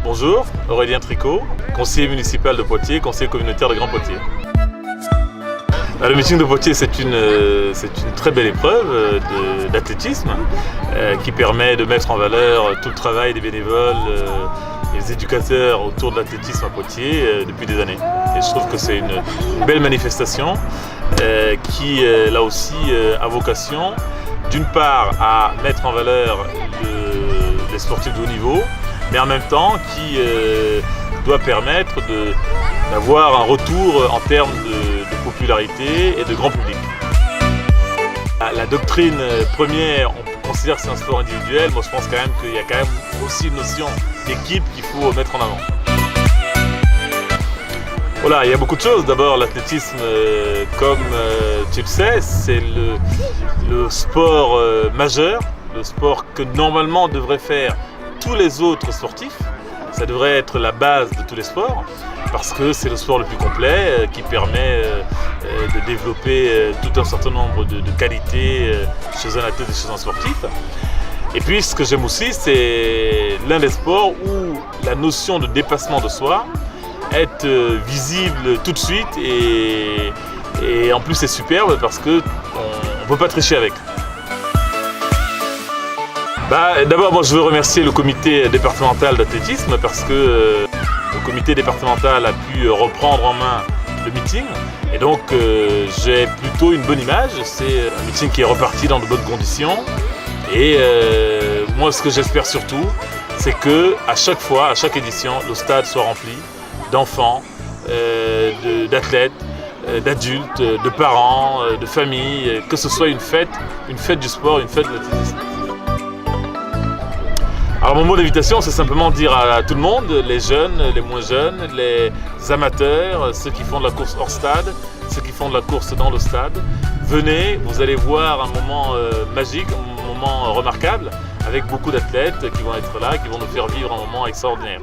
Bonjour, Aurélien Tricot, conseiller municipal de Poitiers, conseiller communautaire de Grand Poitiers. Le meeting de Poitiers, c'est une très belle épreuve d'athlétisme qui permet de mettre en valeur tout le travail des bénévoles et des éducateurs autour de l'athlétisme à Poitiers depuis des années. Et je trouve que c'est une belle manifestation qui, là aussi, a vocation, d'une part, à mettre en valeur les sportifs de haut niveau, mais en même temps qui doit permettre d'avoir un retour en termes de popularité et de grand public. La doctrine première, on considère que c'est un sport individuel. Moi je pense quand même qu'il y a quand même aussi une notion d'équipe qu'il faut mettre en avant. Voilà, il y a beaucoup de choses. D'abord l'athlétisme, comme tu le sais, c'est le sport majeur, le sport que normalement devraient faire tous les autres sportifs. Ça devrait être la base de tous les sports parce que c'est le sport le plus complet qui permet de développer tout un certain nombre de qualités chez un athlète et chez un sportif. Et puis ce que j'aime aussi, c'est l'un des sports où la notion de dépassement de soi est visible tout de suite et en plus c'est superbe parce qu'on ne peut pas tricher avec. D'abord, moi, je veux remercier le comité départemental d'athlétisme parce que le comité départemental a pu reprendre en main le meeting et donc j'ai plutôt une bonne image. C'est un meeting qui est reparti dans de bonnes conditions et moi ce que j'espère surtout c'est qu'à chaque fois, à chaque édition, le stade soit rempli d'enfants, d'athlètes, d'adultes, de parents, de familles, que ce soit une fête du sport, une fête de l'athlétisme. Alors mon mot d'invitation, c'est simplement dire à tout le monde, les jeunes, les moins jeunes, les amateurs, ceux qui font de la course hors stade, ceux qui font de la course dans le stade, venez, vous allez voir un moment magique, un moment remarquable, avec beaucoup d'athlètes qui vont être là, qui vont nous faire vivre un moment extraordinaire.